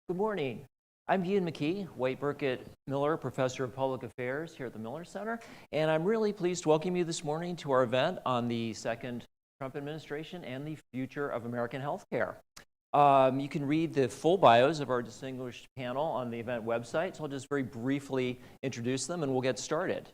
Good morning. I'm Ian McKee, White Burkett Miller Professor of Public Affairs here at the Miller Center, and I'm really pleased to welcome you this morning to our event on the second Trump administration and the future of American healthcare. You can read the full bios of our distinguished panel on the event website, so I'll just very briefly introduce them and we'll get started.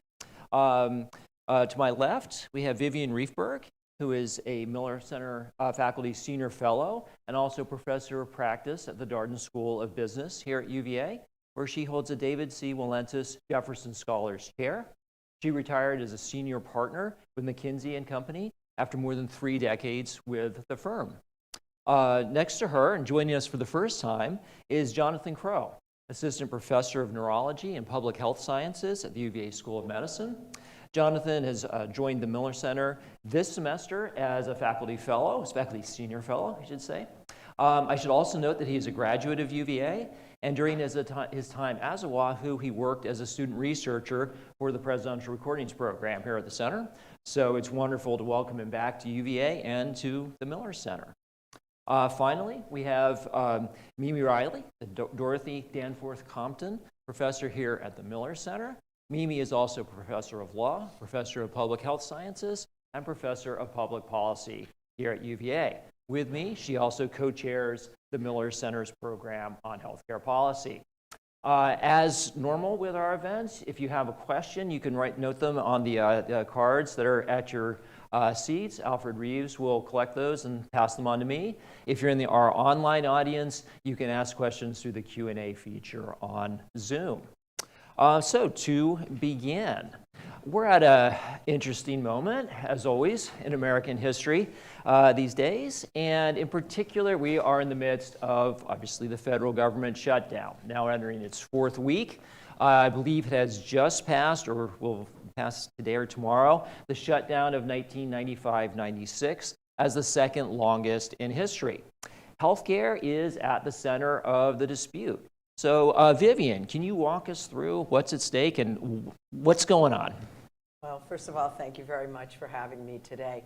To my left, we have Vivian Riefberg, who is a Miller Center faculty senior fellow and also professor of practice at the Darden School of Business here at UVA, where she holds a David C. Walentis Jefferson Scholars Chair. She retired as a senior partner with McKinsey & Company after more than 3 decades with the firm. Next to her, and joining us for the first time, is Jonathan Crow, assistant professor of neurology and public health sciences at the UVA School of Medicine. Jonathan has joined the Miller Center this semester as a faculty fellow, faculty senior fellow, I should say. I should also note that he is a graduate of UVA, and during his time as a Wahoo, he worked as a student researcher for the Presidential Recordings Program here at the Center. So it's wonderful to welcome him back to UVA and to the Miller Center. Finally, we have Mimi Riley, the Dorothy Danforth Compton Professor here at the Miller Center. Mimi is also Professor of Law, Professor of Public Health Sciences, and Professor of Public Policy here at UVA. With me, she also co-chairs the Miller Center's program on healthcare policy. As normal with our events, if you have a question, you can note them on the cards that are at your seats. Alfred Reeves will collect those and pass them on to me. If you're in our online audience, you can ask questions through the Q&A feature on Zoom. So to begin, we're at an interesting moment, as always, in American history these days. And in particular, we are in the midst of, obviously, the federal government shutdown, now entering its 4th week. I believe it has just passed, or will pass today or tomorrow, the shutdown of 1995-96 as the second longest in history. Healthcare is at the center of the dispute. So, Vivian, can you walk us through what's at stake and what's going on? Well, first of all, thank you very much for having me today.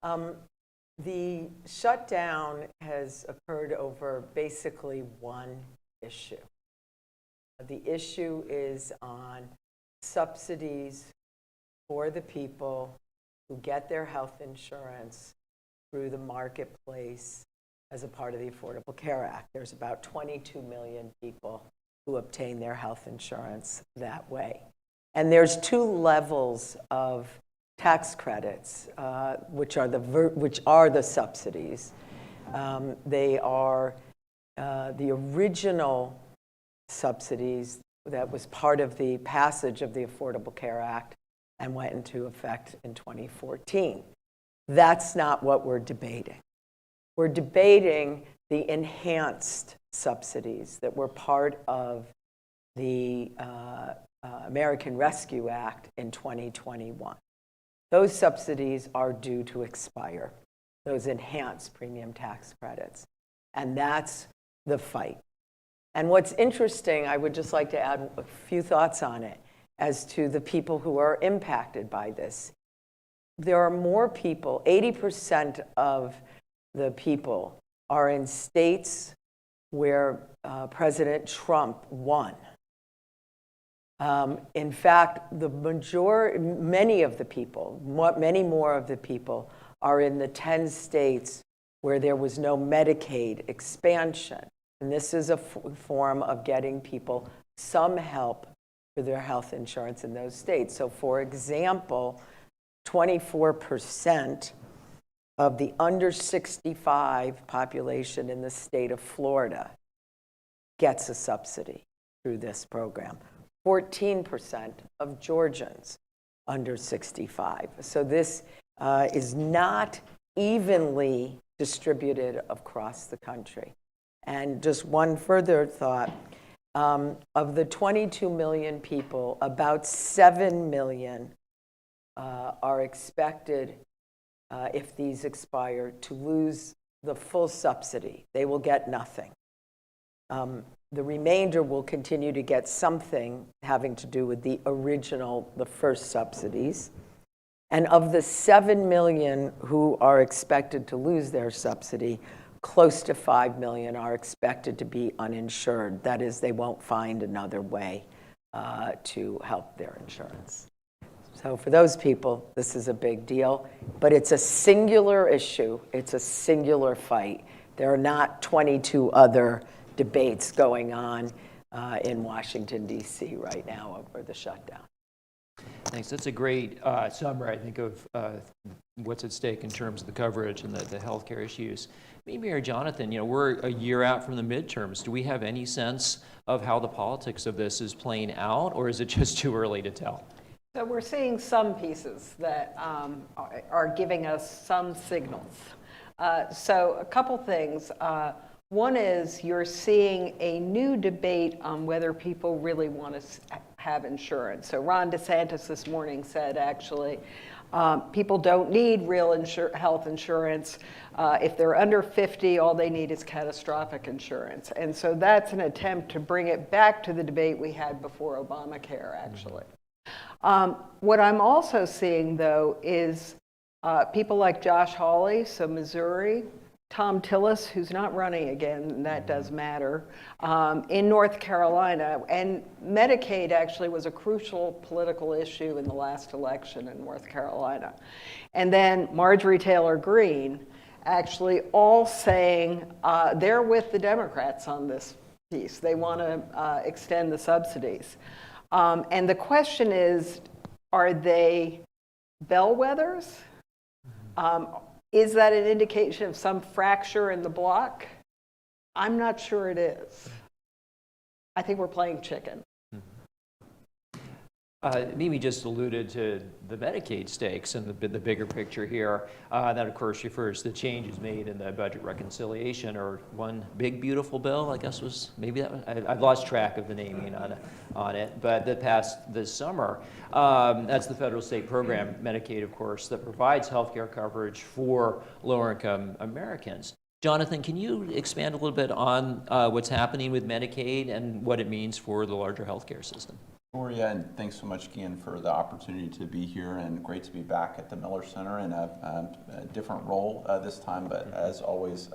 The shutdown has occurred over basically one issue. The issue is on subsidies for the people who get their health insurance through the marketplace as a part of the Affordable Care Act. There's about 22 million people who obtain their health insurance that way. And there's 2 levels of tax credits, which are the subsidies. They are the original subsidies that was part of the passage of the Affordable Care Act and went into effect in 2014. That's not what we're debating. We're debating the enhanced subsidies that were part of the American Rescue Act in 2021. Those subsidies are due to expire, those enhanced premium tax credits. And that's the fight. And what's interesting, I would just like to add a few thoughts on it as to the people who are impacted by this. There are more people, 80% of the people are in states where President Trump won. In fact, many of the people, many more of the people are in the 10 states where there was no Medicaid expansion. And this is a form of getting people some help for their health insurance in those states. So for example, 24% of the under 65 population in the state of Florida gets a subsidy through this program. 14% of Georgians under 65. So this is not evenly distributed across the country. And just one further thought, of the 22 million people, about 7 million are expected, if these expire, to lose the full subsidy. They will get nothing. The remainder will continue to get something having to do with the first subsidies. And of the 7 million who are expected to lose their subsidy, close to 5 million are expected to be uninsured. That is, they won't find another way to help their insurance. So for those people, this is a big deal, but it's a singular issue. It's a singular fight. There are not 22 other debates going on in Washington, D.C. right now over the shutdown. Thanks. That's a great summary, I think, of what's at stake in terms of the coverage and the healthcare issues. Maybe, Mayor Jonathan, we're a year out from the midterms. Do we have any sense of how the politics of this is playing out, or is it just too early to tell? So we're seeing some pieces that are giving us some signals. So a couple things. One is you're seeing a new debate on whether people really want to have insurance. So Ron DeSantis this morning said, actually, people don't need real health insurance. If they're under 50, all they need is catastrophic insurance. And so that's an attempt to bring it back to the debate we had before Obamacare, actually. What I'm also seeing, though, is people like Josh Hawley, so Missouri, Tom Tillis, who's not running again, and that does matter, in North Carolina. And Medicaid actually was a crucial political issue in the last election in North Carolina. And then Marjorie Taylor Greene, actually all saying they're with the Democrats on this piece. They want to extend the subsidies. And the question is, are they bellwethers? Is that an indication of some fracture in the bloc? I'm not sure it is. I think we're playing chicken. Mimi just alluded to the Medicaid stakes and the bigger picture here. That, of course, refers to changes made in the budget reconciliation, or one big, beautiful bill, I guess was, maybe that, I've lost track of the naming on it, but that passed this summer. That's the federal state program, Medicaid, of course, that provides healthcare coverage for lower-income Americans. Jonathan, can you expand a little bit on what's happening with Medicaid and what it means for the larger healthcare system? Sure, yeah, and thanks so much again for the opportunity to be here, and great to be back at the Miller Center in a different role this time, but as always,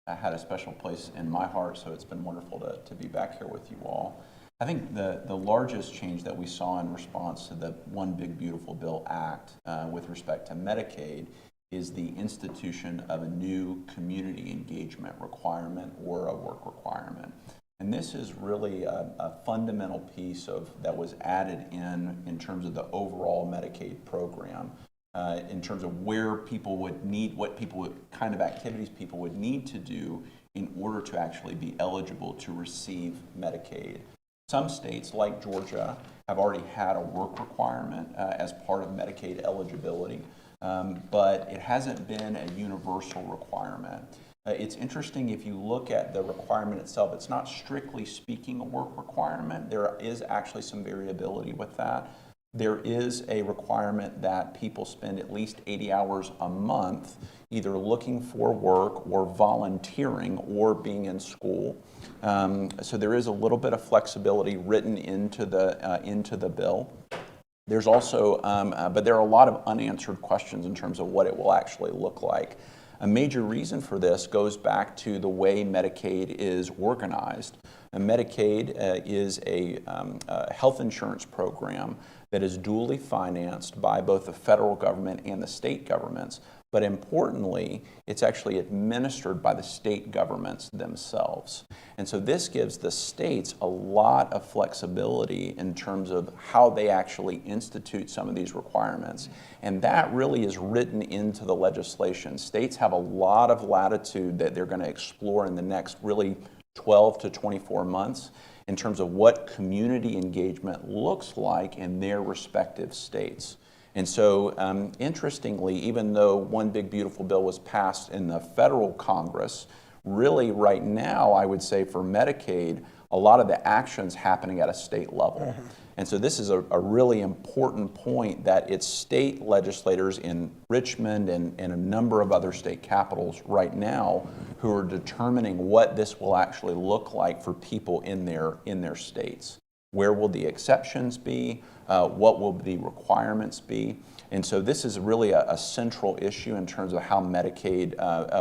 I had a special place in my heart, so it's been wonderful to be back here with you all. I think the largest change that we saw in response to the One Big Beautiful Bill Act with respect to Medicaid is the institution of a new community engagement requirement or a work requirement. And this is really a fundamental piece that was added in terms of the overall Medicaid program, in terms of where people would need, kind of activities people would need to do in order to actually be eligible to receive Medicaid. Some states, like Georgia, have already had a work requirement as part of Medicaid eligibility, but it hasn't been a universal requirement. It's interesting, if you look at the requirement itself, it's not strictly speaking a work requirement. There is actually some variability with that. There is a requirement that people spend at least 80 hours a month either looking for work or volunteering or being in school. So there is a little bit of flexibility written into the bill. There's also, but there are a lot of unanswered questions in terms of what it will actually look like. A major reason for this goes back to the way Medicaid is organized. And Medicaid is a health insurance program that is dually financed by both the federal government and the state governments. But importantly, it's actually administered by the state governments themselves. And so this gives the states a lot of flexibility in terms of how they actually institute some of these requirements. And that really is written into the legislation. States have a lot of latitude that they're going to explore in the next really 12 to 24 months in terms of what community engagement looks like in their respective states. And so, interestingly, even though One Big Beautiful Bill was passed in the federal Congress, really right now, I would say for Medicaid, a lot of the action's happening at a state level. And so this is a really important point that it's state legislators in Richmond and a number of other state capitals right now who are determining what this will actually look like for people in their states. Where will the exceptions be? What will the requirements be? And so this is really a central issue in terms of how Medicaid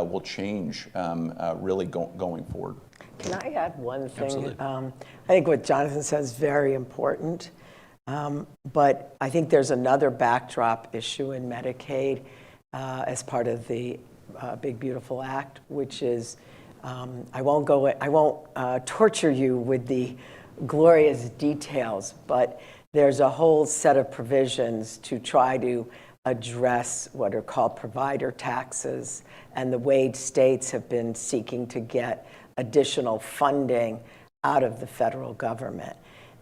will change really going forward. Can I add one thing? Absolutely. I think what Jonathan says is very important, but I think there's another backdrop issue in Medicaid as part of the Big Beautiful Act, which is I won't torture you with the glorious details, but there's a whole set of provisions to try to address what are called provider taxes and the way states have been seeking to get additional funding out of the federal government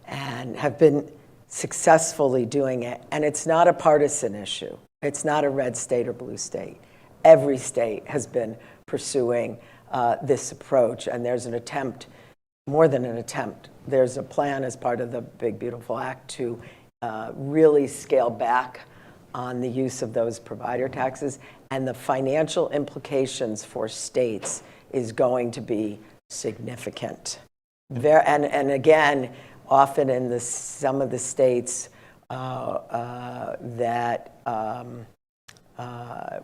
and have been successfully doing it. And it's not a partisan issue. It's not a red state or blue state. Every state has been pursuing this approach, and there's an attempt, more than an attempt, there's a plan as part of the Big Beautiful Act to really scale back on the use of those provider taxes, and the financial implications for states is going to be significant. And again, often in some of the states that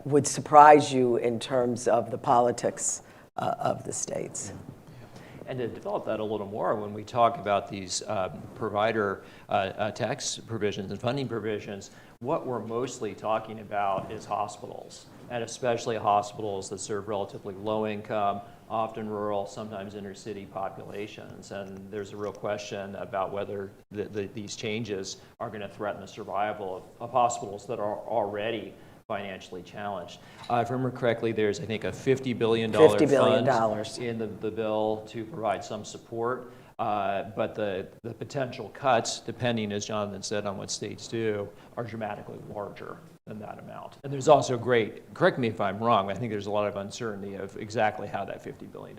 would surprise you in terms of the politics of the states. And to develop that a little more, when we talk about these provider tax provisions and funding provisions, what we're mostly talking about is hospitals, and especially hospitals that serve relatively low income, often rural, sometimes inner city populations. And there's a real question about whether these changes are going to threaten the survival of hospitals that are already financially challenged. If I remember correctly, there's, I think, a $50 billion fund in the bill to provide some support. But the potential cuts, depending, as Jonathan said, on what states do, are dramatically larger than that amount. And there's also correct me if I'm wrong, I think there's a lot of uncertainty of exactly how that $50 billion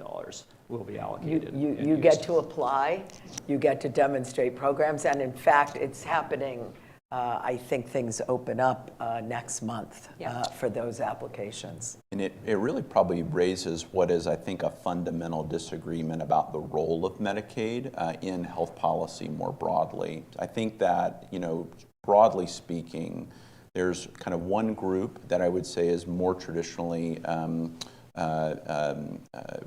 will be allocated. You get to apply, you get to demonstrate programs, and in fact, it's happening. I think things open up next month for those applications. And it really probably raises what is, I think, a fundamental disagreement about the role of Medicaid in health policy more broadly. I think that, broadly speaking, there's kind of one group that I would say is more traditionally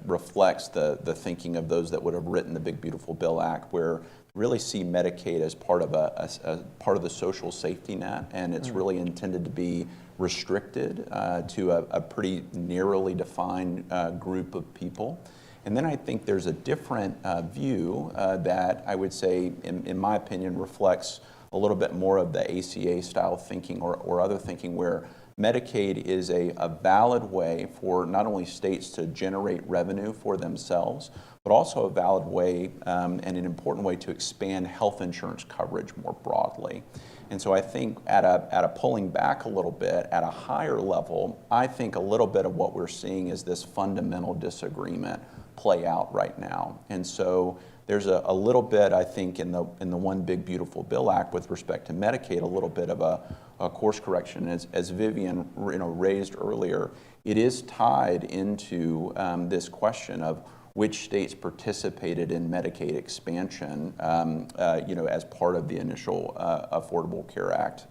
reflects the thinking of those that would have written the Big Beautiful Bill Act, where really see Medicaid as part of a part of the social safety net, and it's really intended to be restricted to a pretty narrowly defined group of people. And then I think there's a different view that I would say, in my opinion, reflects a little bit more of the ACA style thinking or other thinking, where Medicaid is a valid way for not only states to generate revenue for themselves, but also a valid way and an important way to expand health insurance coverage more broadly. And so I think at a pulling back a little bit, at a higher level, I think a little bit of what we're seeing is this fundamental disagreement play out right now. And so there's a little bit, I think, in the One Big Beautiful Bill Act with respect to Medicaid, a little bit of a course correction. As Vivian raised earlier, it is tied into this question of which states participated in Medicaid expansion, as part of the initial Affordable Care Act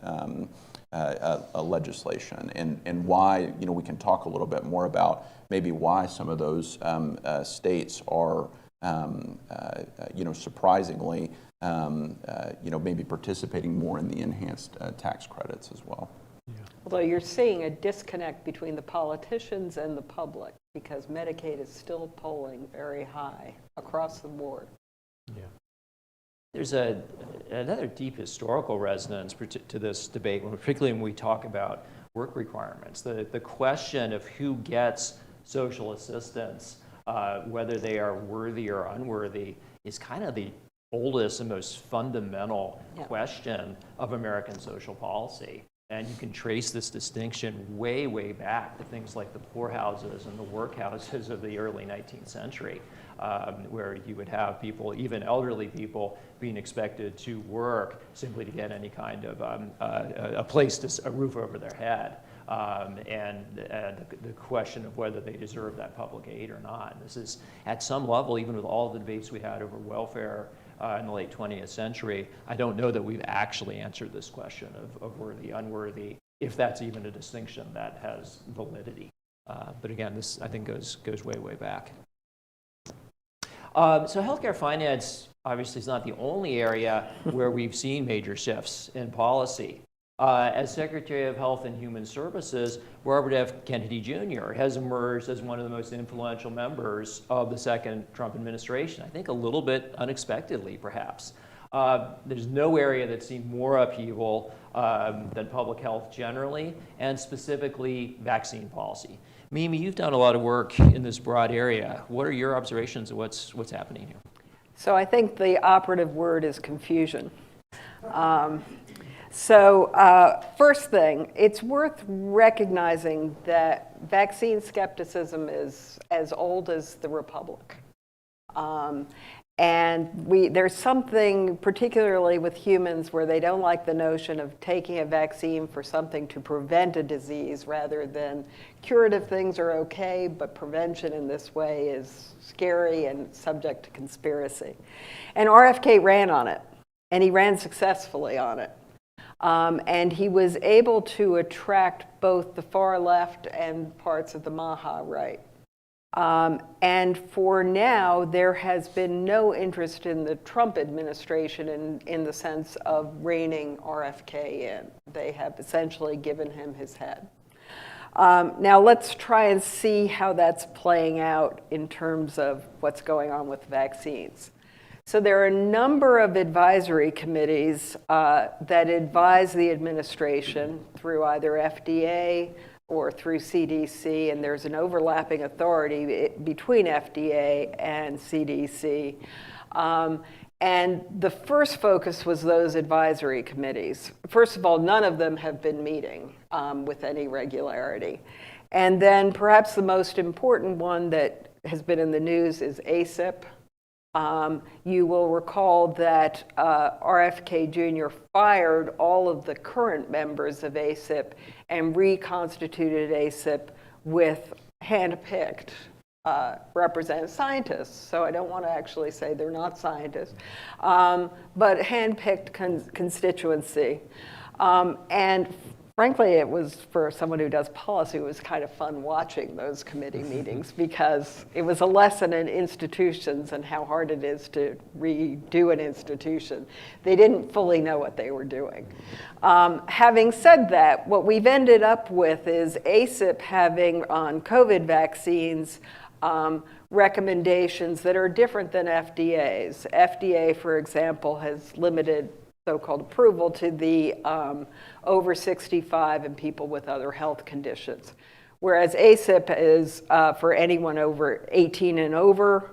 legislation, and why, we can talk a little bit more about maybe why some of those states are, surprisingly, maybe participating more in the enhanced tax credits as well. Although you're seeing a disconnect between the politicians and the public, because Medicaid is still polling very high across the board. Yeah. There's another deep historical resonance to this debate, particularly when we talk about work requirements. The question of who gets social assistance, whether they are worthy or unworthy, is kind of the oldest and most fundamental question of American social policy. And you can trace this distinction way, way back to things like the poorhouses and the workhouses of the early 19th century, where you would have people, even elderly people, being expected to work simply to get any kind of a roof over their head. And the question of whether they deserve that public aid or not. This is, at some level, even with all the debates we had over welfare in the late 20th century. I don't know that we've actually answered this question of worthy, unworthy, if that's even a distinction that has validity. But again, this I think goes way, way back. So healthcare finance obviously is not the only area where we've seen major shifts in policy. As Secretary of Health and Human Services, Robert F. Kennedy Jr. has emerged as one of the most influential members of the second Trump administration, I think a little bit unexpectedly, perhaps. There's no area that's seen more upheaval than public health generally, and specifically vaccine policy. Mimi, you've done a lot of work in this broad area. What are your observations of what's happening here? So I think the operative word is confusion. First thing, it's worth recognizing that vaccine skepticism is as old as the Republic. There's something, particularly with humans, where they don't like the notion of taking a vaccine for something to prevent a disease rather than curative things are okay, but prevention in this way is scary and subject to conspiracy. And RFK ran on it, and he ran successfully on it. And he was able to attract both the far left and parts of the Maha right. And for now, there has been no interest in the Trump administration in the sense of reining RFK in. They have essentially given him his head. Now let's try and see how that's playing out in terms of what's going on with vaccines. So there are a number of advisory committees that advise the administration through either FDA or through CDC, and there's an overlapping authority between FDA and CDC. And the first focus was those advisory committees. First of all, none of them have been meeting with any regularity. And then perhaps the most important one that has been in the news is ACIP. You will recall that RFK Jr. fired all of the current members of ACIP and reconstituted ACIP with hand-picked representative scientists. So I don't want to actually say they're not scientists, but hand-picked constituency. And frankly, it was, for someone who does policy, it was kind of fun watching those committee meetings because it was a lesson in institutions and how hard it is to redo an institution. They didn't fully know what they were doing. Having said that, what we've ended up with is ACIP having on COVID vaccines recommendations that are different than FDA's. FDA, for example, has limited so-called approval to the over 65 and people with other health conditions. Whereas ACIP is for anyone over 18 and over,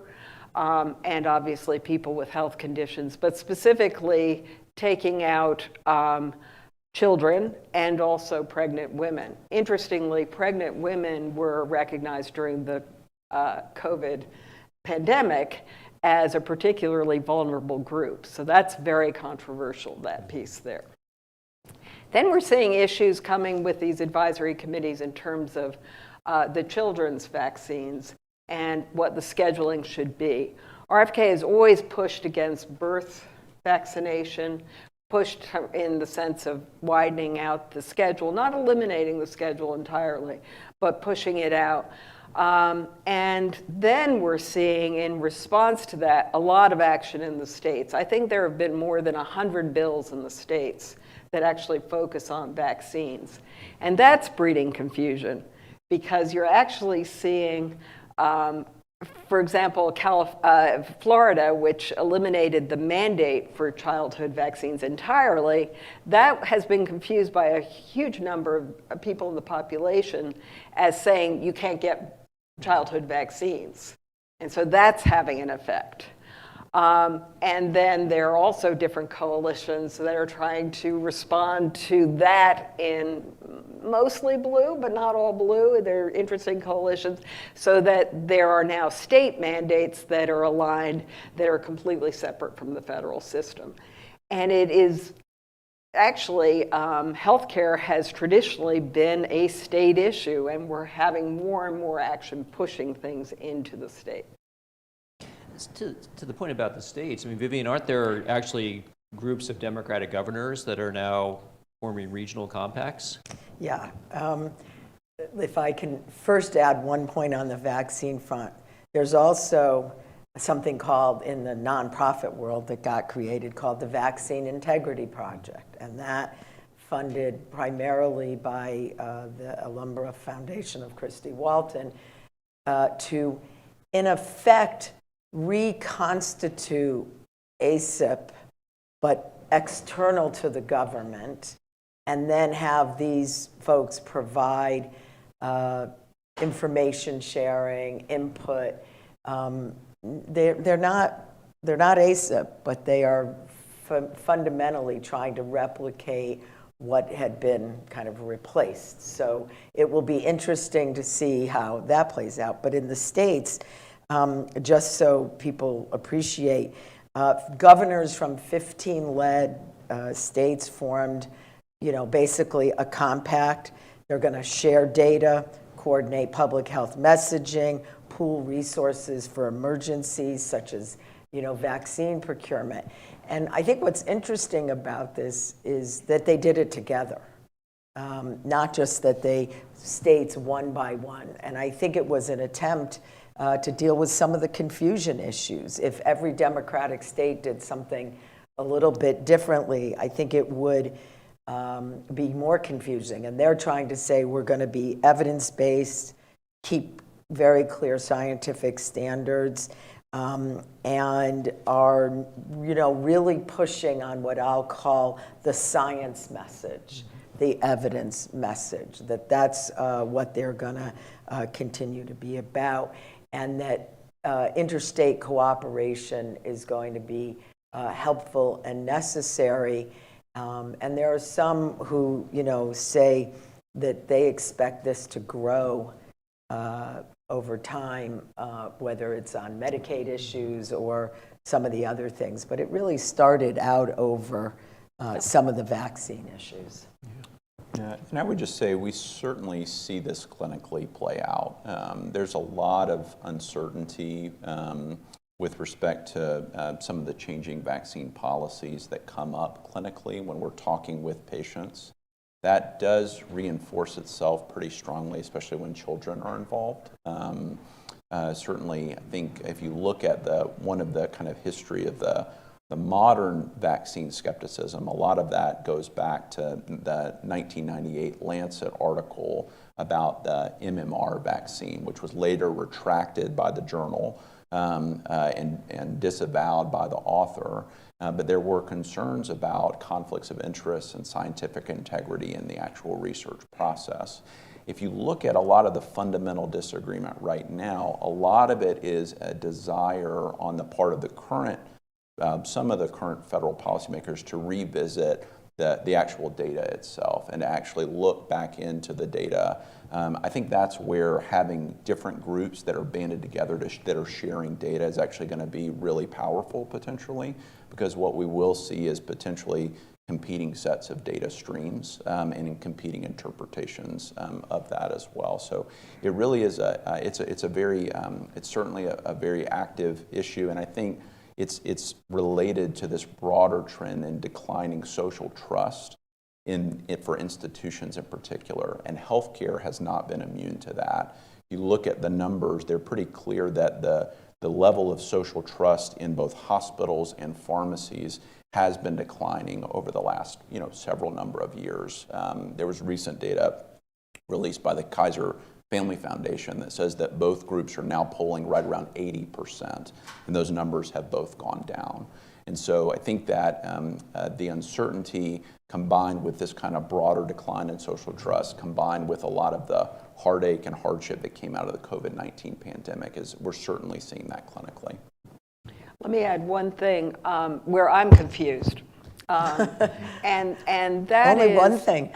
and obviously people with health conditions, but specifically taking out children and also pregnant women. Interestingly, pregnant women were recognized during the COVID pandemic as a particularly vulnerable group. So that's very controversial, that piece there. Then we're seeing issues coming with these advisory committees in terms of the children's vaccines and what the scheduling should be. RFK has always pushed against birth vaccination, pushed in the sense of widening out the schedule, not eliminating the schedule entirely, but pushing it out. And then we're seeing, in response to that, a lot of action in the states. I think there have been more than 100 bills in the states that actually focus on vaccines. And that's breeding confusion because you're actually seeing, for example, Florida, which eliminated the mandate for childhood vaccines entirely, that has been confused by a huge number of people in the population as saying you can't get childhood vaccines. And so that's having an effect. And then there are also different coalitions that are trying to respond to that in mostly blue, but not all blue. They're interesting coalitions so that there are now state mandates that are aligned that are completely separate from the federal system. And it is actually, healthcare has traditionally been a state issue, and we're having more and more action pushing things into the state. To the point about the states, I mean, Vivian, aren't there actually groups of Democratic governors that are now forming regional compacts? Yeah. If I can first add one point on the vaccine front, there's also something called, in the nonprofit world that got created, called the Vaccine Integrity Project. And that, funded primarily by the Alumbra Foundation of Christy Walton, to, in effect, reconstitute ACIP, but external to the government, and then have these folks provide information sharing, input. They're not ACIP, but they are fundamentally trying to replicate what had been kind of replaced. So it will be interesting to see how that plays out. But in the states, just so people appreciate, governors from 15 lead states formed, basically a compact. They're going to share data, coordinate public health messaging, pool resources for emergencies such as, vaccine procurement. And I think what's interesting about this is that they did it together, not just that they states one by one. And I think it was an attempt to deal with some of the confusion issues. If every Democratic state did something a little bit differently, I think it would be more confusing. And they're trying to say we're going to be evidence-based, keep very clear scientific standards, and are, really pushing on what I'll call the science message, the evidence message, that's what they're going to continue to be about, and that interstate cooperation is going to be helpful and necessary. And there are some who, say that they expect this to grow over time, whether it's on Medicaid issues or some of the other things. But it really started out over some of the vaccine issues. Yeah, and I would just say we certainly see this clinically play out. There's a lot of uncertainty with respect to some of the changing vaccine policies that come up clinically when we're talking with patients. That does reinforce itself pretty strongly, especially when children are involved. Certainly, I think if you look at one of the kind of history of the modern vaccine skepticism, a lot of that goes back to the 1998 Lancet article about the MMR vaccine, which was later retracted by the journal and disavowed by the author. But there were concerns about conflicts of interest and scientific integrity in the actual research process. If you look at a lot of the fundamental disagreement right now, a lot of it is a desire on the part of the current, some of the current federal policymakers to revisit the actual data itself and to actually look back into the data. I think that's where having different groups that are banded together that are sharing data is actually going to be really powerful potentially, because what we will see is potentially competing sets of data streams and competing interpretations of that as well. So it really is it's certainly a very active issue, and I think it's related to this broader trend in declining social trust for institutions in particular, and healthcare has not been immune to that. You look at the numbers; they're pretty clear that the level of social trust in both hospitals and pharmacies has been declining over the last several number of years. There was recent data released by the Kaiser Family Foundation that says that both groups are now polling right around 80%, and those numbers have both gone down. And so I think that the uncertainty combined with this kind of broader decline in social trust, combined with a lot of the heartache and hardship that came out of the COVID-19 pandemic, we're certainly seeing that clinically. Let me add one thing where I'm confused, and that Only is one thing.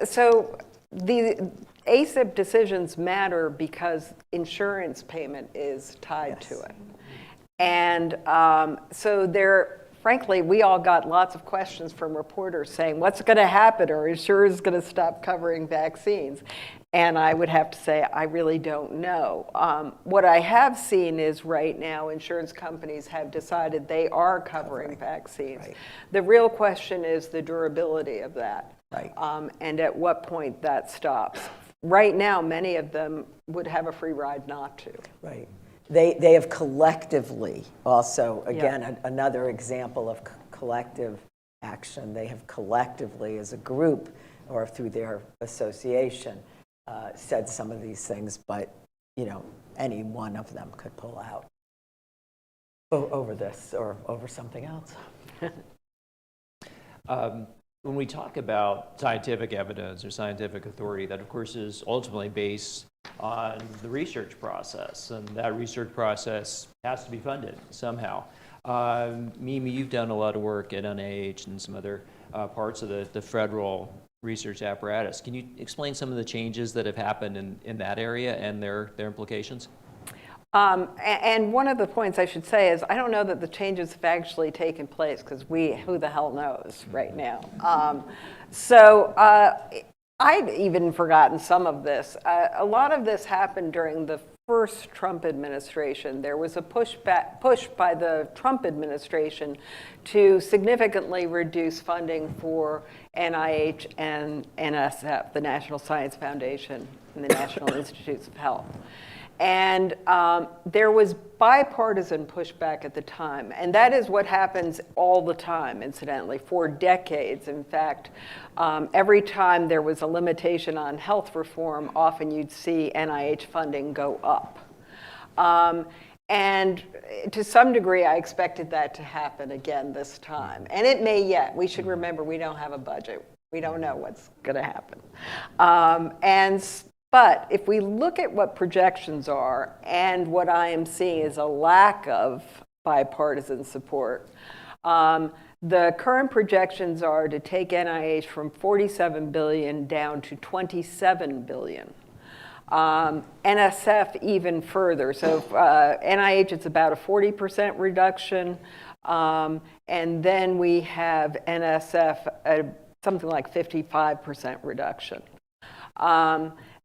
So the ACIP decisions matter because insurance payment is tied to it. And so they're frankly, we all got lots of questions from reporters saying, what's going to happen? Are insurers going to stop covering vaccines? And I would have to say, I really don't know. What I have seen is right now, insurance companies have decided they are covering vaccines. Right. The real question is the durability of that. Right. And at what point that stops. Right now, many of them would have a free ride not to. Right. They have collectively also, again, another example of collective action. They have collectively as a group or through their association said some of these things, but any one of them could pull out over this or over something else. When we talk about scientific evidence or scientific authority, that of course is ultimately based on the research process, and that research process has to be funded somehow. Mimi, you've done a lot of work at NIH and some other parts of the federal research apparatus. Can you explain some of the changes that have happened in that area and their implications? And one of the points I should say is I don't know that the changes have actually taken place because who the hell knows right now. I'd even forgotten some of this. A lot of this happened during the first Trump administration. There was a push by the Trump administration to significantly reduce funding for NIH and NSF, the National Science Foundation and the National Institutes of Health. And there was bipartisan pushback at the time. And that is what happens all the time, incidentally, for decades. In fact, every time there was a limitation on health reform, often you'd see NIH funding go up. And to some degree, I expected that to happen again this time. And it may yet. We should remember we don't have a budget. We don't know what's going to happen. But if we look at what projections are, and what I am seeing is a lack of bipartisan support, the current projections are to take NIH from $47 billion down to $27 billion. NSF even further. So NIH, it's about a 40% reduction. And then we have NSF, something like 55% reduction.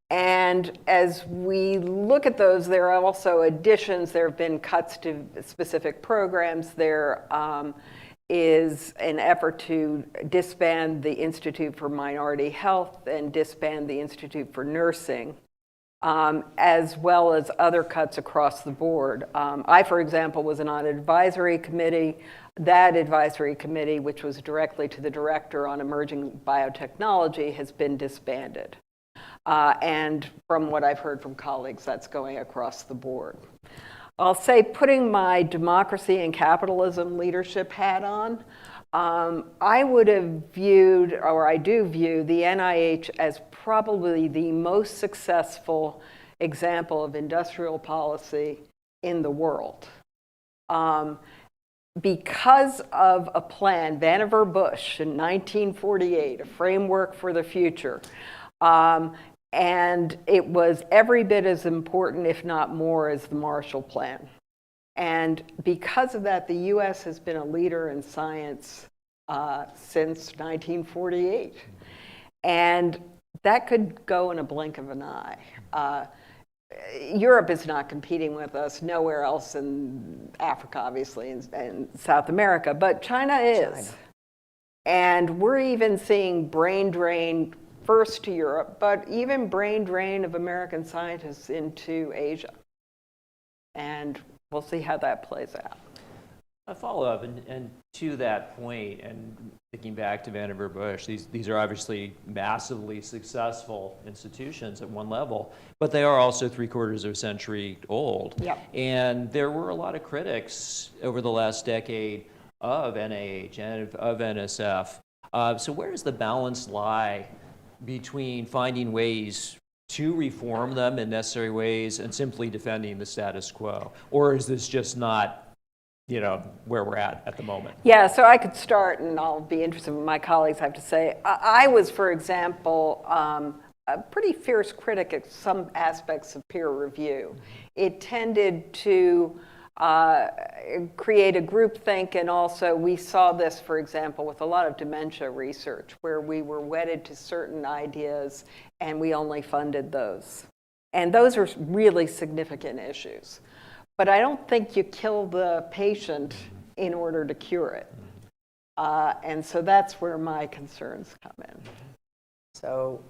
And as we look at those, there are also additions. There have been cuts to specific programs. There is an effort to disband the Institute for Minority Health and disband the Institute for Nursing, as well as other cuts across the board. I, for example, was on an advisory committee. That advisory committee, which was directly to the director on emerging biotechnology, has been disbanded. And from what I've heard from colleagues, that's going across the board. I'll say, putting my democracy and capitalism leadership hat on, I would have viewed, or I do view, the NIH as probably the most successful example of industrial policy in the world. Because of a plan, Vannevar Bush in 1948, a framework for the future. And it was every bit as important, if not more, as the Marshall Plan. And because of that, the US has been a leader in science since 1948. And that could go in a blink of an eye. Europe is not competing with us, nowhere else in Africa, obviously, and South America, but China is. And we're even seeing brain drain first to Europe, but even brain drain of American scientists into Asia. And we'll see how that plays out. A follow-up, and to that point, and thinking back to Vannevar Bush, these are obviously massively successful institutions at one level, but they are also 3/4 of a century old. Yep. And there were a lot of critics over the last decade of NIH and of NSF. So where does the balance lie between finding ways to reform them in necessary ways and simply defending the status quo? Or is this just not, where we're at the moment? Yeah, so I could start, and I'll be interested in what my colleagues have to say. I was, for example, a pretty fierce critic at some aspects of peer review. It tended to create a groupthink, and also we saw this, for example, with a lot of dementia research, where we were wedded to certain ideas and we only funded those. And those are really significant issues. But I don't think you kill the patient in order to cure it. And so that's where my concerns come in. So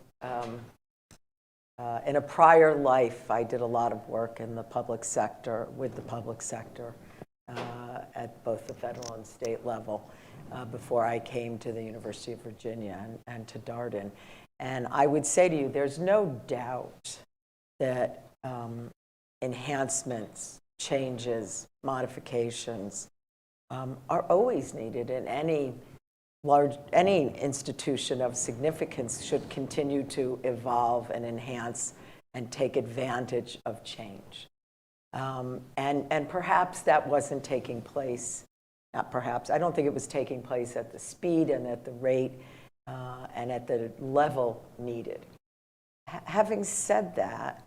in a prior life, I did a lot of work in the public sector, with the public sector, at both the federal and state level, before I came to the University of Virginia and to Darden. And I would say to you, there's no doubt that enhancements, changes, modifications are always needed in any institution of significance should continue to evolve and enhance and take advantage of change. And perhaps that wasn't taking place, not perhaps, I don't think it was taking place at the speed and at the rate and at the level needed. Having said that,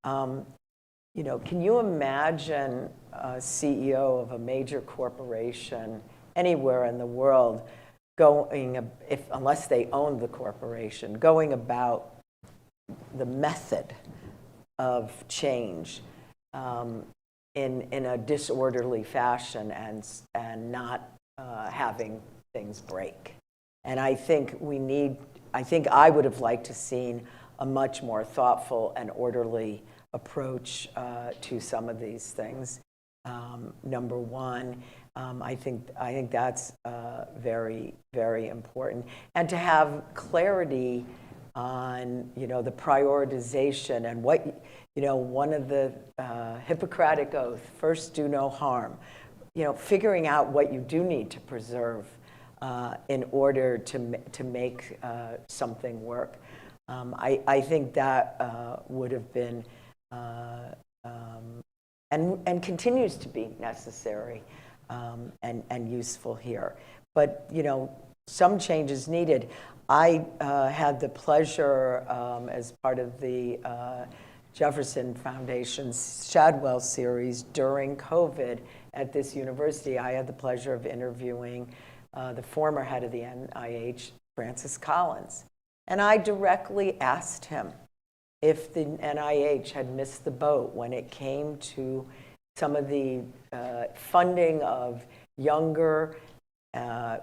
you know, can you imagine a CEO of a major corporation anywhere in the world unless they own the corporation, going about the method of change in a disorderly fashion and not having things break? And I think I would have liked to seen a much more thoughtful and orderly approach to some of these things. Number one, I think that's very, very important, and to have clarity on, you know, the prioritization and what, you know, one of the Hippocratic Oath, first do no harm, you know, figuring out what you do need to preserve in order to make something work. I think that would have been and continues to be necessary and useful here. But, you know, some changes needed. I had the pleasure, as part of the Jefferson Foundation's Shadwell series during COVID at this university, I had the pleasure of interviewing the former head of the NIH, Francis Collins. And I directly asked him if the NIH had missed the boat when it came to some of the funding of younger,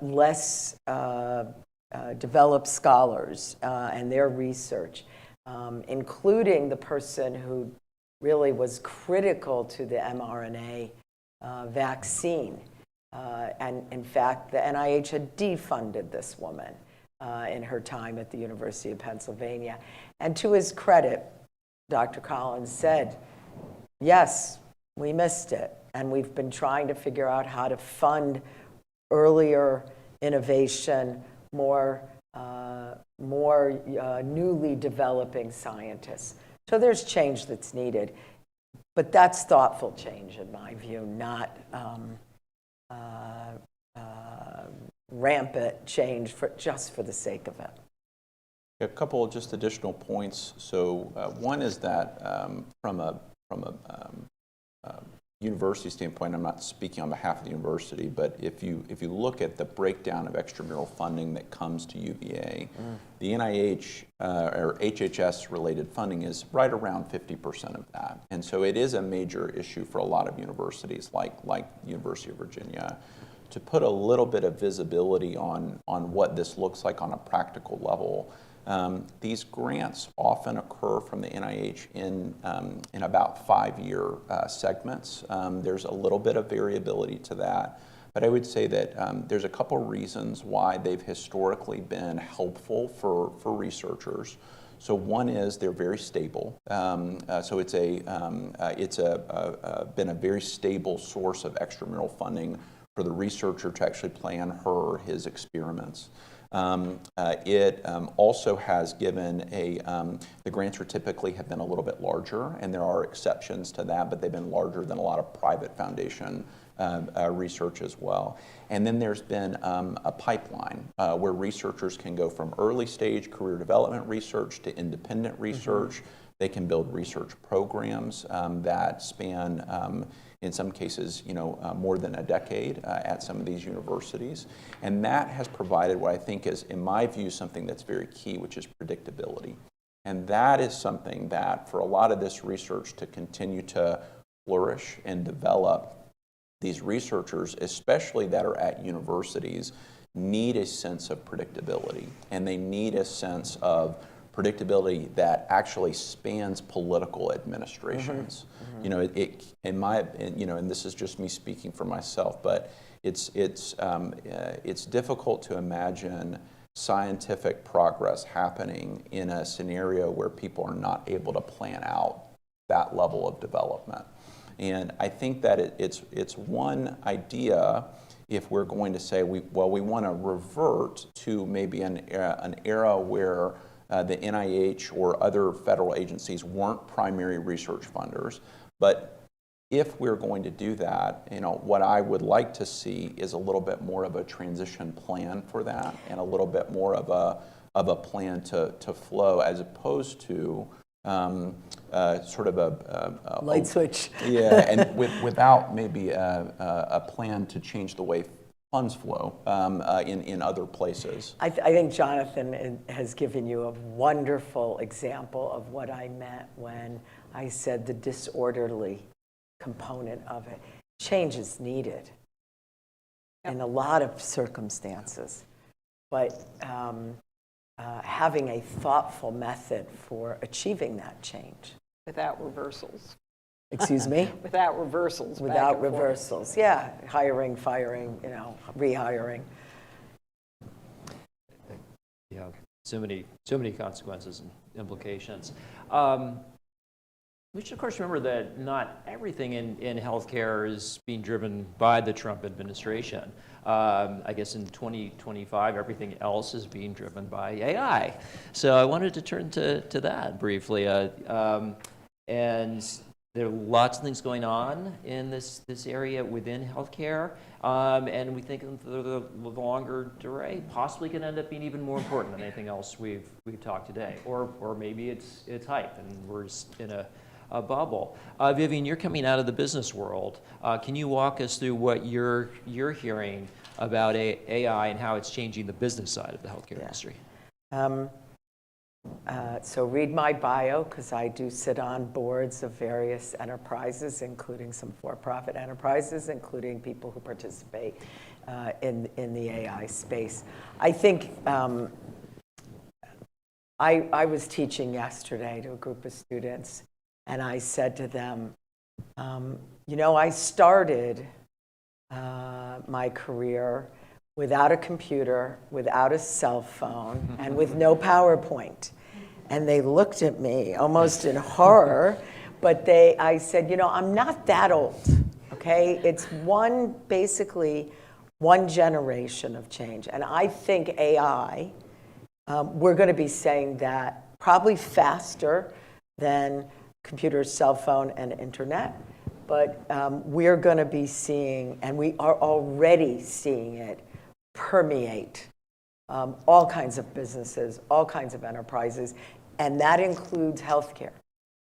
less developed scholars and their research, including the person who really was critical to the mRNA vaccine. And in fact, the NIH had defunded this woman in her time at the University of Pennsylvania. And to his credit, Dr. Collins said, yes, we missed it. And we've been trying to figure out how to fund earlier innovation, more newly developing scientists. So there's change that's needed. But that's thoughtful change, in my view, not rampant change just for the sake of it. A couple of just additional points. So one is that from a university standpoint, I'm not speaking on behalf of the university, but if you look at the breakdown of extramural funding that comes to UVA, the NIH or HHS related funding is right around 50% of that. And so it is a major issue for a lot of universities like University of Virginia. To put a little bit of visibility on what this looks like on a practical level, these grants often occur from the NIH in about 5-year segments. There's a little bit of variability to that, but I would say that there's a couple reasons why they've historically been helpful for researchers. So one is they're very stable. So it's been a very stable source of extramural funding for the researcher to actually plan her or his experiments. It also has given the grants typically have been a little bit larger, and there are exceptions to that, but they've been larger than a lot of private foundation research as well. And then there's been a pipeline where researchers can go from early stage career development research to independent research. They can build research programs that span, in some cases, more than a decade at some of these universities. And that has provided what I think is, in my view, something that's very key, which is predictability. And that is something that, for a lot of this research to continue to flourish and develop, these researchers, especially that are at universities, need a sense of predictability. And they need a sense of predictability that actually spans political administrations. And this is just me speaking for myself, but it's difficult to imagine scientific progress happening in a scenario where people are not able to plan out that level of development. And I think that it's one idea if we're going to say, we want to revert to maybe an era where the NIH or other federal agencies weren't primary research funders. But if we're going to do that, what I would like to see is a little bit more of a transition plan for that, and a little bit more of a plan to flow, as opposed to sort of a light switch. Yeah, and without maybe a plan to change the way funds flow in other places. I think Jonathan has given you a wonderful example of what I meant when I said the disorderly component of it. Change is needed in a lot of circumstances, but having a thoughtful method for achieving that change. Without reversals. Excuse me? Without reversals. Without reversals, yeah. Hiring, firing, rehiring. Yeah, so many consequences and implications. We should, of course, remember that not everything in healthcare is being driven by the Trump administration. I guess in 2025, everything else is being driven by AI. So I wanted to turn to that briefly. And there are lots of things going on in this area within healthcare, and we think the longer durée possibly can end up being even more important than anything else we've talked today, or maybe it's hype and we're in a bubble. Vivian, you're coming out of the business world. Can you walk us through what you're hearing about AI and how it's changing the business side of the healthcare industry? So read my bio, because I do sit on boards of various enterprises, including some for-profit enterprises, including people who participate in the AI space. I think I was teaching yesterday to a group of students, and I said to them, I started my career without a computer, without a cell phone, and with no PowerPoint. And they looked at me almost in horror, but I said, I'm not that old, okay? It's basically one generation of change. And I think AI, we're going to be saying that probably faster than computer, cell phone, and internet. But we're going to be seeing, and we are already seeing it, permeate all kinds of businesses, all kinds of enterprises, and that includes healthcare.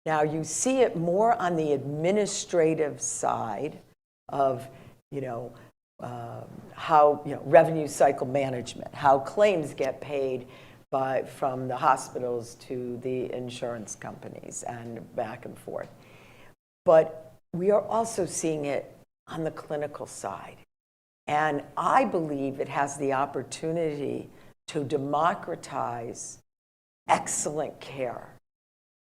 Now, you see it more on the administrative side of, how, revenue cycle management, how claims get paid from the hospitals to the insurance companies and back and forth. But we are also seeing it on the clinical side. And I believe it has the opportunity to democratize excellent care.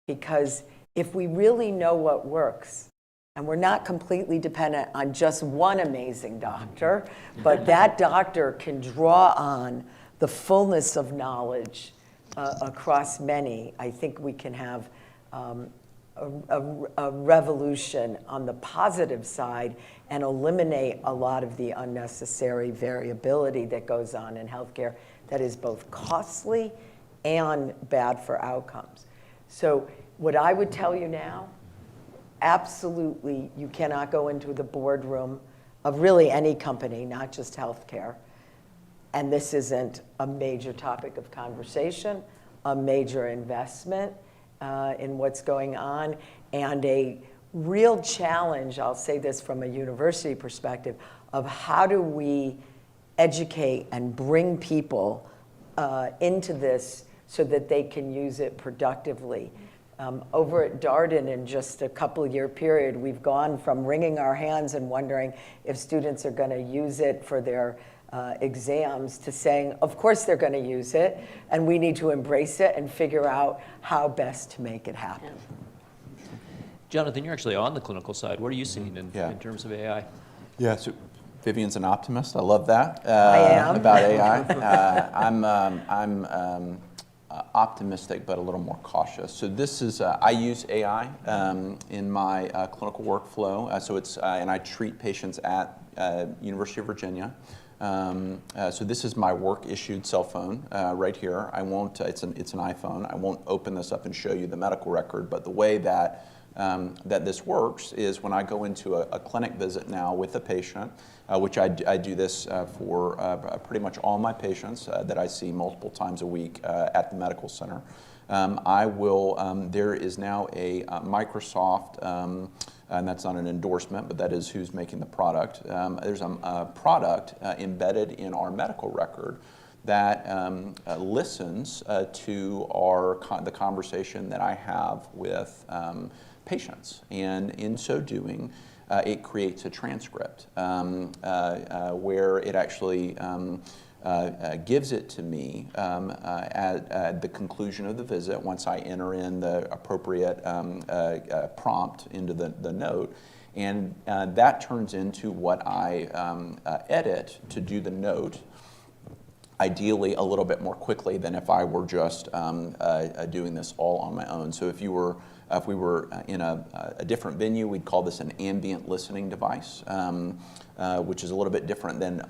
Because if we really know what works, and we're not completely dependent on just one amazing doctor, but that doctor can draw on the fullness of knowledge across many, I think we can have a revolution on the positive side and eliminate a lot of the unnecessary variability that goes on in healthcare that is both costly and bad for outcomes. So what I would tell you now, absolutely, you cannot go into the boardroom of really any company, not just healthcare, and this isn't a major topic of conversation, a major investment, in what's going on, and a real challenge, I'll say this from a university perspective, of how do we educate and bring people into this so that they can use it productively. Over at Darden, in just a couple-year period, we've gone from wringing our hands and wondering if students are going to use it for their exams to saying, of course they're going to use it, and we need to embrace it and figure out how best to make it happen. Jonathan, you're actually on the clinical side. What are you seeing in terms of AI? Yeah, so Vivian's an optimist. I love that. I am. About AI. I'm optimistic, but a little more cautious. So this is, I use AI in my clinical workflow. So it's, and I treat patients at University of Virginia. So this is my work-issued cell phone right here. I won't, it's an iPhone. I won't open this up and show you the medical record, but the way that that this works is when I go into a clinic visit now with a patient, which I do this for pretty much all my patients that I see multiple times a week at the medical center. I will, there is now a Microsoft, and that's not an endorsement, but that is who's making the product. There's a product embedded in our medical record that listens to the conversation that I have with patients, and in so doing, it creates a transcript where it actually gives it to me at the conclusion of the visit once I enter in the appropriate prompt into the note, and that turns into what I edit to do the note, ideally a little bit more quickly than if I were just doing this all on my own. So if we were in a different venue, we'd call this an ambient listening device, which is a little bit different than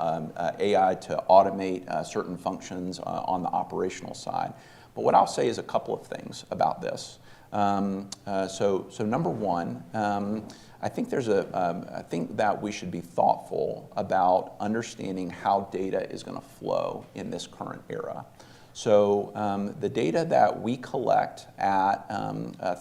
AI to automate certain functions on the operational side. But what I'll say is a couple of things about this. So number one, I think I think that we should be thoughtful about understanding how data is going to flow in this current era. So the data that we collect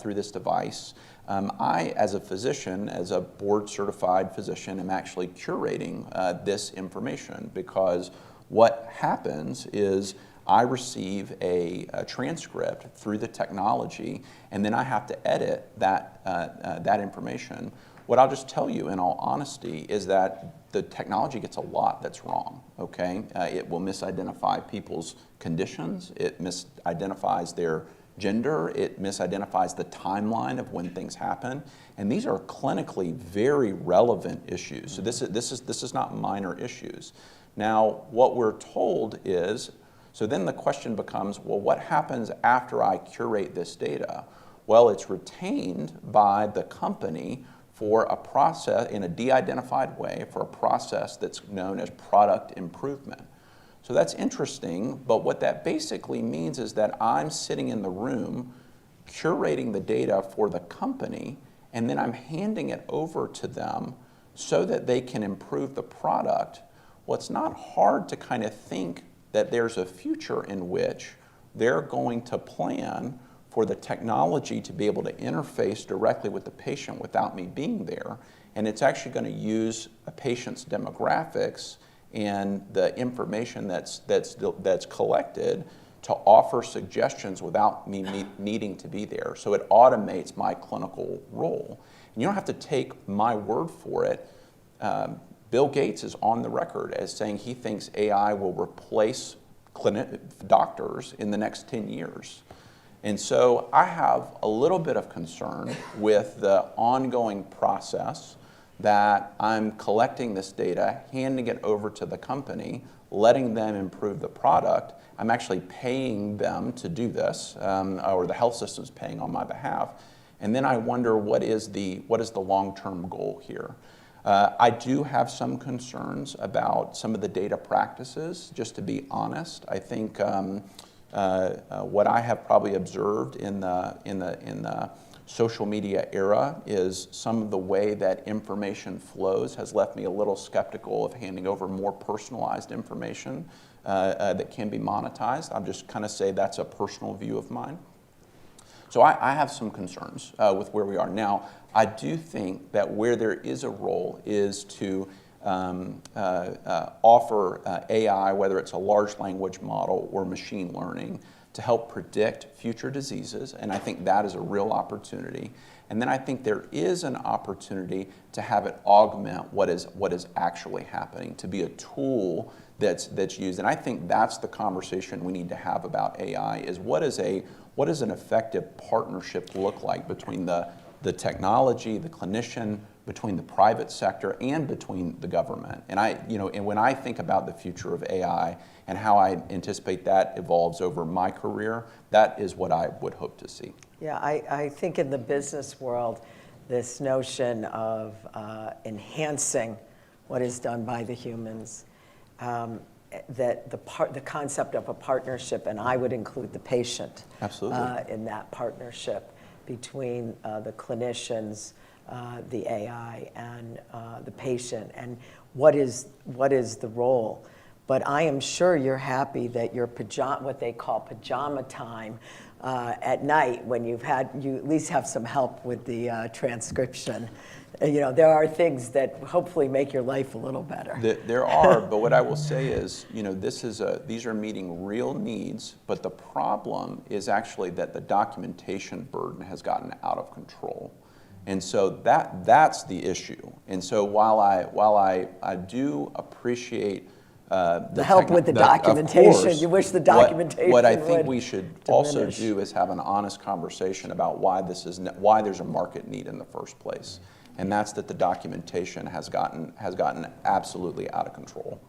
through this device, I, as a physician, as a board-certified physician, am actually curating this information, because what happens is I receive a transcript through the technology, and then I have to edit that information. What I'll just tell you in all honesty is that the technology gets a lot that's wrong, okay? It will misidentify people's conditions, it misidentifies their gender, it misidentifies the timeline of when things happen, and these are clinically very relevant issues. So this is not minor issues. Now, what we're told is, so then the question becomes, well, what happens after I curate this data? Well, it's retained by the company for a process, in a de-identified way, for a process that's known as product improvement. So that's interesting, but what that basically means is that I'm sitting in the room curating the data for the company, and then I'm handing it over to them so that they can improve the product. Well, it's not hard to kind of think that there's a future in which they're going to plan for the technology to be able to interface directly with the patient without me being there. And it's actually going to use a patient's demographics and the information that's collected to offer suggestions without me needing to be there. So it automates my clinical role. And you don't have to take my word for it. Bill Gates is on the record as saying he thinks AI will replace doctors in the next 10 years. And so I have a little bit of concern with the ongoing process that I'm collecting this data, handing it over to the company, letting them improve the product. I'm actually paying them to do this, or the health system's paying on my behalf. And then I wonder, what is the long-term goal here? I do have some concerns about some of the data practices, just to be honest. I think what I have probably observed in the social media era is some of the way that information flows has left me a little skeptical of handing over more personalized information that can be monetized. I'll just kind of say that's a personal view of mine. So I have some concerns with where we are now. I do think that where there is a role is to offer AI, whether it's a large language model or machine learning, to help predict future diseases, and I think that is a real opportunity. And then I think there is an opportunity to have it augment what is actually happening, to be a tool that's used. And I think that's the conversation we need to have about AI, is what does an effective partnership look like between the technology, the clinician, between the private sector, and between the government. And and when I think about the future of AI and how I anticipate that evolves over my career, that is what I would hope to see. Yeah, I think in the business world, this notion of enhancing what is done by the humans, that the concept of a partnership, and I would include the patient in that partnership between the clinicians, the AI, and the patient, and what is the role. But I am sure you're happy that your what they call pajama time at night, when you at least have some help with the transcription. There are things that hopefully make your life a little better. There are, but what I will say is, these are meeting real needs, but the problem is actually that the documentation burden has gotten out of control. And so that's the issue. And so while I do appreciate the help with the documentation, course, you wish the documentation what I think we should diminish. also do is have an honest conversation about why there's a market need in the first place. And that's that the documentation has gotten absolutely out of control.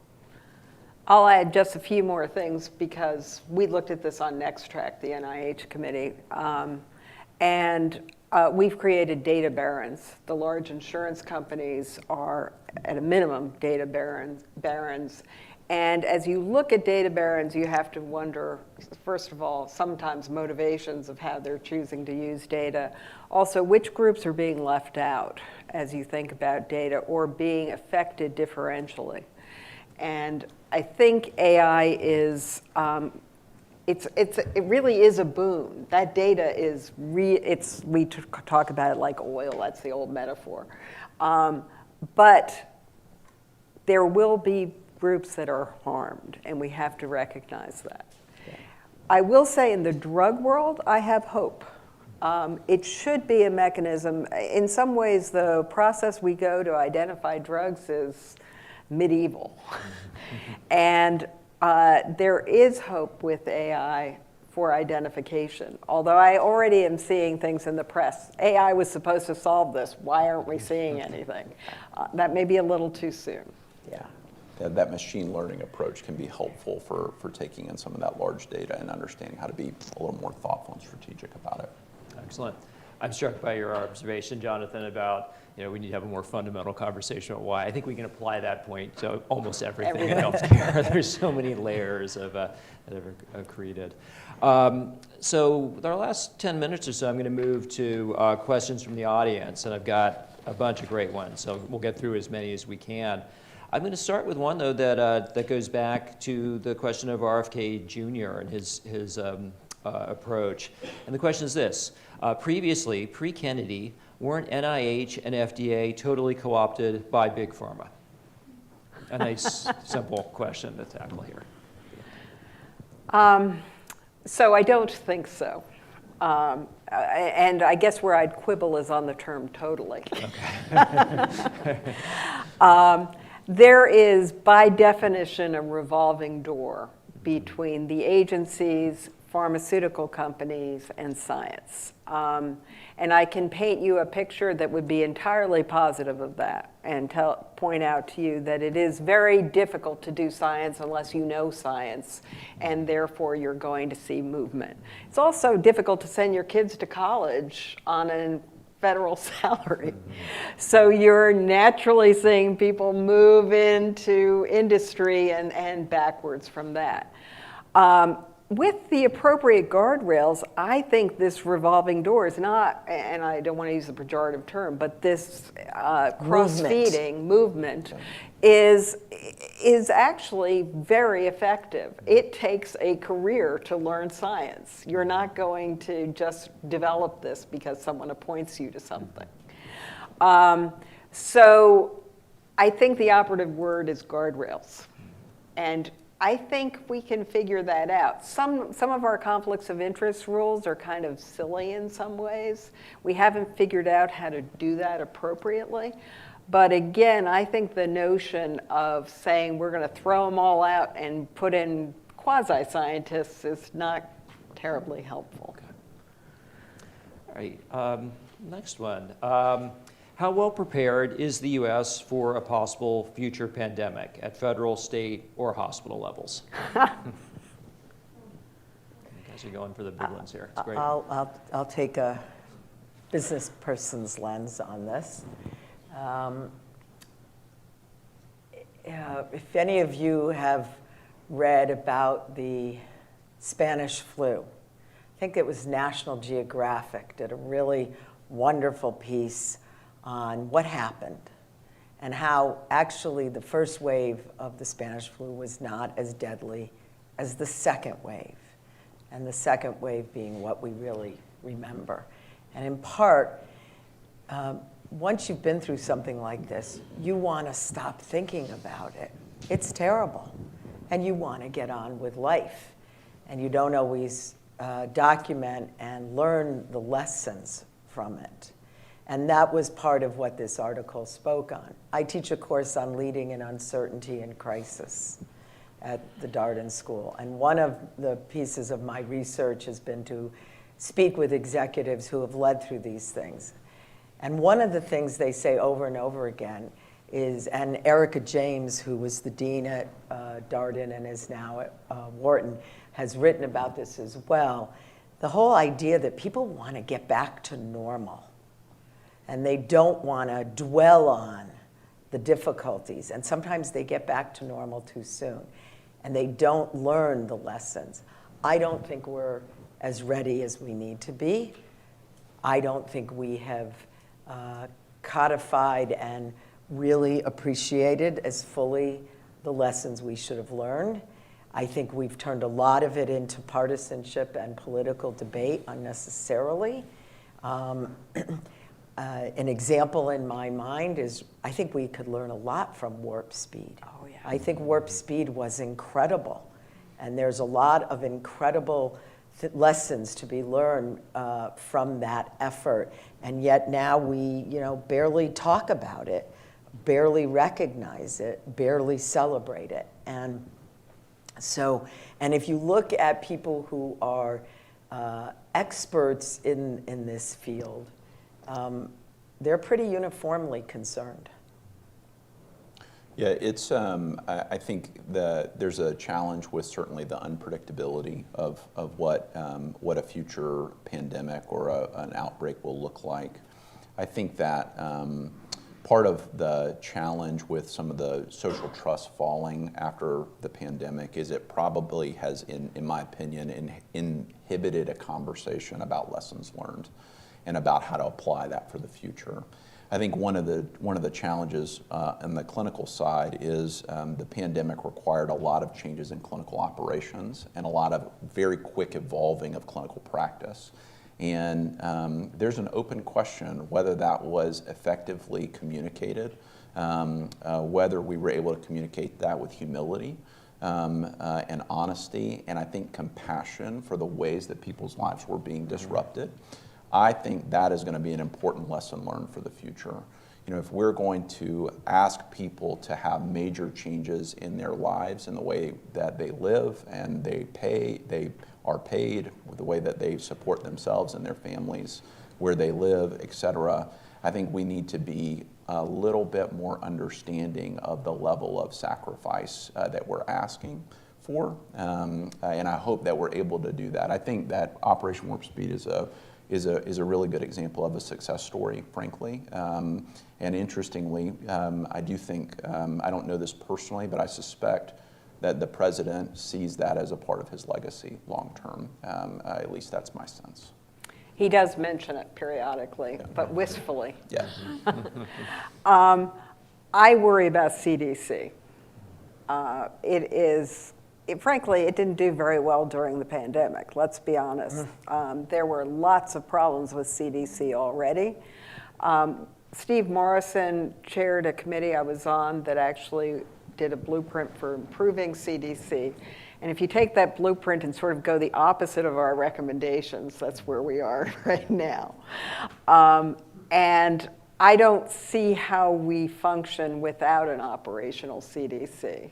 I'll add just a few more things, because we looked at this on NextTrack, the NIH committee, and we've created data barons. The large insurance companies are, at a minimum, data barons. And as you look at data barons, you have to wonder, first of all, sometimes motivations of how they're choosing to use data. Also, which groups are being left out as you think about data, or being affected differentially. And I think AI is, it really is a boon. That data is, we talk about it like oil, that's the old metaphor. But there will be groups that are harmed, and we have to recognize that. Yeah. I will say, in the drug world, I have hope. It should be a mechanism. In some ways, the process we go to identify drugs is medieval. And there is hope with AI for identification. Although I already am seeing things in the press. AI was supposed to solve this. Why aren't we seeing anything? That may be a little too soon. Yeah. That machine learning approach can be helpful for taking in some of that large data and understanding how to be a little more thoughtful and strategic about it. Excellent. I'm struck by your observation, Jonathan, about we need to have a more fundamental conversation about why. I think we can apply that point to almost everything in healthcare. There's so many layers that are created. So with our last 10 minutes or so, I'm going to move to questions from the audience, and I've got a bunch of great ones, so we'll get through as many as we can. I'm going to start with one, though, that goes back to the question of RFK Jr. and his approach. And the question is this. Previously, pre-Kennedy, weren't NIH and FDA totally co-opted by Big Pharma? A nice, simple question to tackle here. So I don't think so. And I guess where I'd quibble is on the term totally. Okay. There is, by definition, a revolving door between the agencies, pharmaceutical companies, and science. And I can paint you a picture that would be entirely positive of that, and point out to you that it is very difficult to do science unless you know science, and therefore you're going to see movement. It's also difficult to send your kids to college on a federal salary. So you're naturally seeing people move into industry and backwards from that. with the appropriate guardrails, I think this revolving door is not, and I don't want to use the pejorative term, but this cross-feeding movement is actually very effective. It takes a career to learn science. You're not going to just develop this because someone appoints you to something. So I think the operative word is guardrails. And I think we can figure that out. Some of our conflicts of interest rules are kind of silly in some ways. We haven't figured out how to do that appropriately. But again, I think the notion of saying we're going to throw them all out and put in quasi-scientists is not terribly helpful. Okay. All right, next one. How well prepared is the U.S. for a possible future pandemic at federal, state, or hospital levels? You guys are going for the big ones here. It's great. I'll take a business person's lens on this. If any of you have read about the Spanish flu, I think it was National Geographic did a really wonderful piece on what happened and how actually the first wave of the Spanish flu was not as deadly as the second wave, and the second wave being what we really remember. And in part, once you've been through something like this, you want to stop thinking about it. It's terrible, and you want to get on with life, and you don't always document and learn the lessons from it. And that was part of what this article spoke on. I teach a course on leading in uncertainty and crisis at the Darden School. And one of the pieces of my research has been to speak with executives who have led through these things. And one of the things they say over and over again is, and Erica James, who was the dean at Darden and is now at Wharton, has written about this as well. The whole idea that people want to get back to normal. And they don't want to dwell on the difficulties. And sometimes they get back to normal too soon. And they don't learn the lessons. I don't think we're as ready as we need to be. I don't think we have codified and really appreciated as fully the lessons we should have learned. I think we've turned a lot of it into partisanship and political debate unnecessarily. An example in my mind is I think we could learn a lot from Warp Speed. Oh, yeah. I think Warp Speed was incredible. And there's a lot of incredible lessons to be learned from that effort. And yet now we, barely talk about it, barely recognize it, barely celebrate it. And so, and if you look at people who are experts in this field, they're pretty uniformly concerned. Yeah, it's. I think there's a challenge with certainly the unpredictability of what a future pandemic or an outbreak will look like. I think that part of the challenge with some of the social trust falling after the pandemic is it probably has, in my opinion, inhibited a conversation about lessons learned and about how to apply that for the future. I think one of the challenges on the clinical side is the pandemic required a lot of changes in clinical operations and a lot of very quick evolving of clinical practice. And there's an open question whether that was effectively communicated, whether we were able to communicate that with humility and honesty, and I think compassion for the ways that people's lives were being disrupted. I think that is going to be an important lesson learned for the future. If we're going to ask people to have major changes in their lives, in the way that they live and they are paid, the way that they support themselves and their families, where they live, et cetera, I think we need to be a little bit more understanding of the level of sacrifice that we're asking for. And I hope that we're able to do that. I think that Operation Warp Speed is a really good example of a success story, frankly. And interestingly, I do think, I don't know this personally, but I suspect that the president sees that as a part of his legacy long term. At least that's my sense. He does mention it periodically, but wistfully. Yeah. I worry about CDC. Frankly, it didn't do very well during the pandemic, let's be honest. There were lots of problems with CDC already. Steve Morrison chaired a committee I was on that actually did a blueprint for improving CDC. And if you take that blueprint and sort of go the opposite of our recommendations, that's where we are right now. And I don't see how we function without an operational CDC.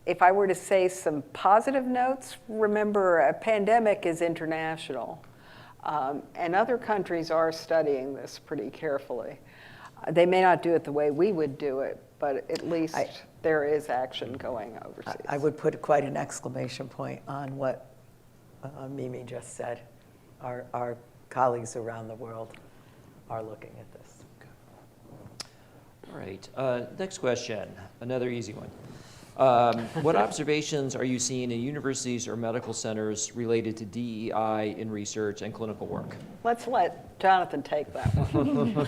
If I were to say some positive notes, remember a pandemic is international. And other countries are studying this pretty carefully. They may not do it the way we would do it, but at least there is action going overseas. I would put quite an exclamation point on what Mimi just said. Our colleagues around the world are looking at this. All right, next question, another easy one. What observations are you seeing in universities or medical centers related to DEI in research and clinical work? Let's let Jonathan take that one.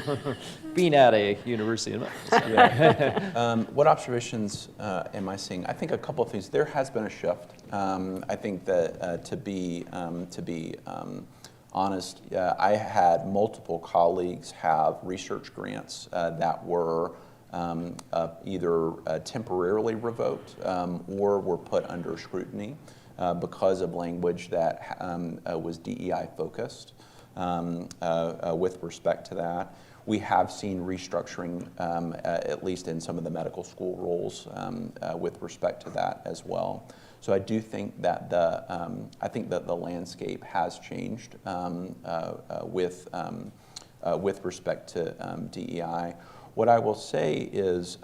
Being at a university and medical center. Yeah. What observations am I seeing? I think a couple of things. There has been a shift. I think that to be honest, I had multiple colleagues have research grants that were either temporarily revoked or were put under scrutiny because of language that was DEI focused with respect to that. We have seen restructuring, at least in some of the medical school roles, with respect to that as well. So I do think that the landscape has changed with respect to DEI. What I will say is,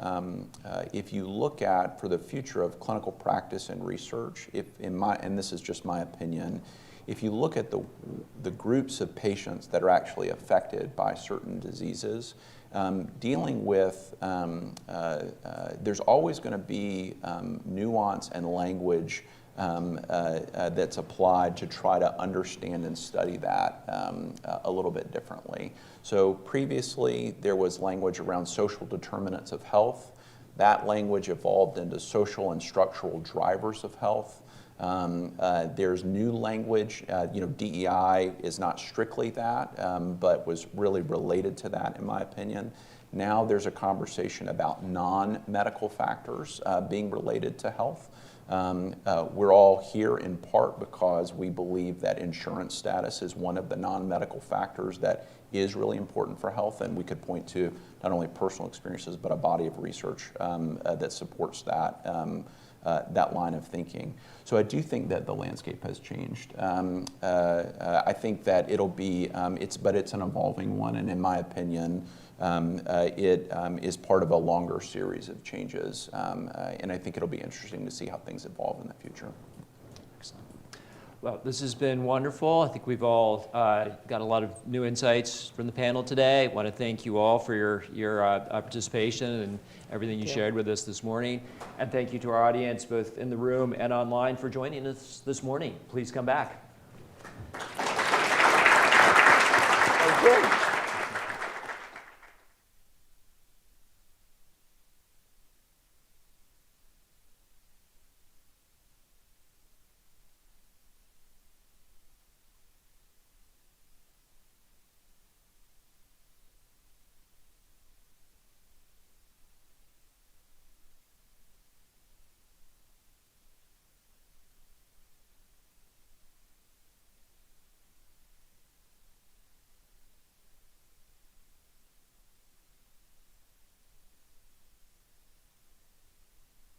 if you look at for the future of clinical practice and research, and this is just my opinion, if you look at the groups of patients that are actually affected by certain diseases, dealing with, there's always going to be nuance and language that's applied to try to understand and study that a little bit differently. So previously, there was language around social determinants of health. That language evolved into social and structural drivers of health. There's new language, DEI is not strictly that, but was really related to that in my opinion. Now there's a conversation about non-medical factors being related to health. We're all here in part because we believe that insurance status is one of the non-medical factors that is really important for health, and we could point to not only personal experiences but a body of research that supports that line of thinking. So I do think that the landscape has changed. I think that it'll be, but it's an evolving one, and in my opinion, it is part of a longer series of changes, and I think it'll be interesting to see how things evolve in the future. Excellent. Well, this has been wonderful. I think we've all got a lot of new insights from the panel today. I want to thank you all for your participation and everything you shared with us this morning. And thank you to our audience, both in the room and online, for joining us this morning. Please come back.